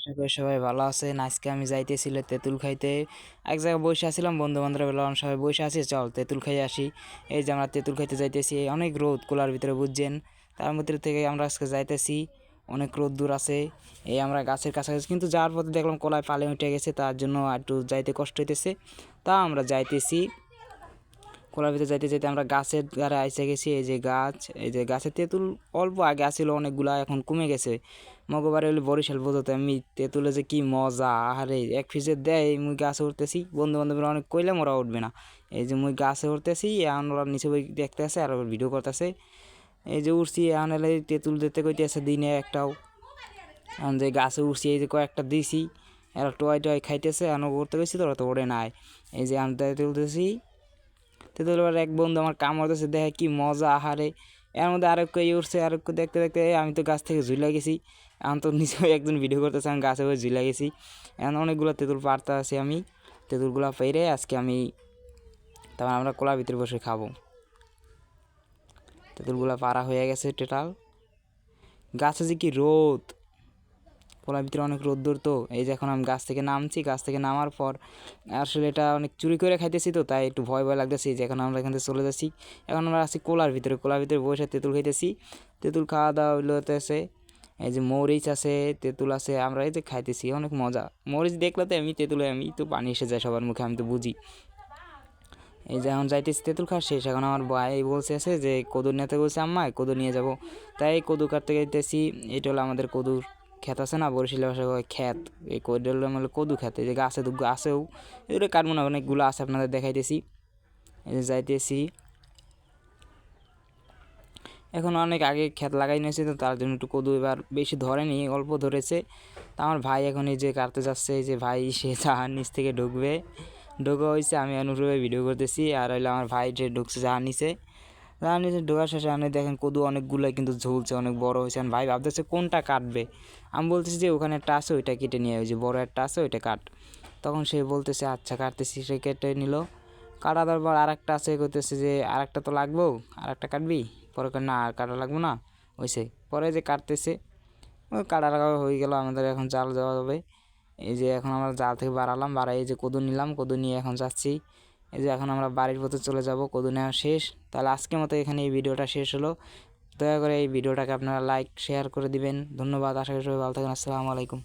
আশা করি সবাই ভালো আছেন। আজকে আমি যাইতেছিল তেঁতুল খাইতে। এক জায়গায় বসে আছিলাম, বন্ধু বান্ধব বললাম সবাই বসে আছি, চল তেঁতুল খাই আসি। এই যে আমরা তেঁতুল খাইতে যাইতেছি, অনেক রোদ কোলার ভিতরে বুঝছেন। তার মধ্যে থেকে আমরা আজকে যাইতেছি, অনেক রোদ দূর আছে। এই আমরা গাছের কাছাকাছি, কিন্তু যাওয়ার পথে দেখলাম কলায় পালে উঠে গেছে, তার জন্য একটু যাইতে কষ্ট হইতেছে। তা আমরা যাইতেছি, খোলার ভিতরে যাইতে যাইতে আমরা গাছের ধারে আইসে গেছি। এই যে গাছ, এই যে গাছের তেঁতুল অল্প আগে আসছিল অনেকগুলা, এখন কমে গেছে। মগবারে হলে বরিশাল বোঝাতে আমি তেঁতুলে যে কি মজা, আহারে এক ফিসে দেয়। মুই গাছে উঠতেছি, বন্ধু বান্ধবরা অনেক কইলাম, ওরা উঠবে না। এই যে মুই গাছে উঠতেছি, এখন ওরা নিচে বই দেখতে আসে আর ভিডিও করতেছে। এই যে উঠছি, এখন এলে তেঁতুল দিতে কইতেছে দিনে একটাও। এখন যে গাছে উঠছি, এই যে কয়েকটা দিছি, এরা টোয়াই টোয়াই খাইতেছে। এখন উঠতে গেছি তো ওরা তো ওড়ে নাই। এই যে আমি তুলতেছি তেঁতুল, এবার এক বন্ধু আমার কামড়তেছে, দেখে কি মজা, আহারে। এর মধ্যে আরেক কেউ উঠছে, আরেক দেখতে দেখতে আমি তো গাছ থেকে ঝুলে গেছি। এখন তো নিচে একজন ভিডিও করতেছে, আমি গাছে বসে ঝুলে গেছি। এখন অনেকগুলো তেঁতুল পারতে আছি আমি। তেঁতুলগুলো পেরে আজকে আমি, তারপর আমরা কলার ভিতরে বসে খাবো। তেঁতুলগুলো পাড়া হয়ে গেছে টোটাল। গাছে যে কি রোদ, কলার ভিতরে অনেক রোদ্দুর। তো এই যে এখন আমি গাছ থেকে নামছি, গাছ থেকে নামার পর আসলে এটা অনেক চুরি করে খাইতেছি, তো তাই একটু ভয় ভয় লাগতেছে। যে এখন আমরা এখান থেকে চলে যাচ্ছি, এখন আমরা আছি কোলার ভিতরে। কোলার ভিতরে বসে তেঁতুল খাইতেছি, তেঁতুল খাওয়া দাওয়া হইতেছে। এই যে মরিচ আছে, তেঁতুল আছে, আমরা এই যে খাইতেছি, অনেক মজা। মরিচ দেখলে তো আমি তেঁতুলে আমি তো পানি এসে যায় সবার মুখে, আমি তো বুঝি। এই যে এখন যাইতেছি, তেঁতুল খাওয়া শেষ। এখন আমার ভাই বলছে আছে যে কদু নিতে বলছে আম্মায়, কদু নিয়ে যাব। তাই কদু কাটতে যাইতেছি। এটা হলো আমাদের কদুর ক্ষেত আছে না, বরিশালের ভাষায় ক্ষেত। এই কদু হলো মানে কদু ক্ষেত। এই যে গাছে গাছেও এগুলো কাটবো না, অনেকগুলো আছে, আপনাদের দেখাইতেছি। এই যে যাইতেছি, এখন অনেক আগে ক্ষেত লাগাই নিয়েছে, তো তার জন্য একটু কদু এবার বেশি ধরেনি, অল্প ধরেছে। তা আমার ভাই এখন এই যে কাটতে যাচ্ছে, এই যে ভাই সে জাহার নিচ থেকে ঢুকবে, ঢোকা হয়েছে। আমি অনুরূপে ভিডিও করতেছি, আর হইলো আমার ভাই যে ঢুকছে জাহার নিচে। জাহার নিচে ঢোকার শেষে আমি দেখেন কদু অনেকগুলোই কিন্তু ঝুলছে, অনেক বড় হয়েছে। ভাই ভাবতেছে কোনটা কাটবে। আমি বলতেছি যে ওখানে একটা আছে, ওইটা কেটে নিয়ে, ওই যে বড় একটা আছে ওইটা কাট। তখন সে বলতেছে আচ্ছা কাটতেছি, সে কেটে নিল। কাটা দেওয়ার পর আর একটা আছে, করতেছে যে আর একটা তো লাগবেও, আর একটা কাটবি। পরে না আর কাটা লাগবো না, ওইসে পরে যে কাটতেছে। ওই কাটা লাগা হয়ে গেল, আমাদের এখন জাল দেওয়া যাবে। এই যে এখন আমরা জাল থেকে বাড়ালাম, বাড়াই এই যে কদু নিলাম, কদু নিয়ে এখন যাচ্ছি। এই যে এখন আমরা বাড়ির পথে চলে যাব, কদু নেওয়া শেষ। তাহলে আজকের মতো এখানে এই ভিডিওটা শেষ হলো। দয়া করে এই ভিডিওটাকে আপনারা লাইক শেয়ার করে দিবেন। ধন্যবাদ। আশা করি সবাই ভালো থাকেন। আসসালামু আলাইকুম।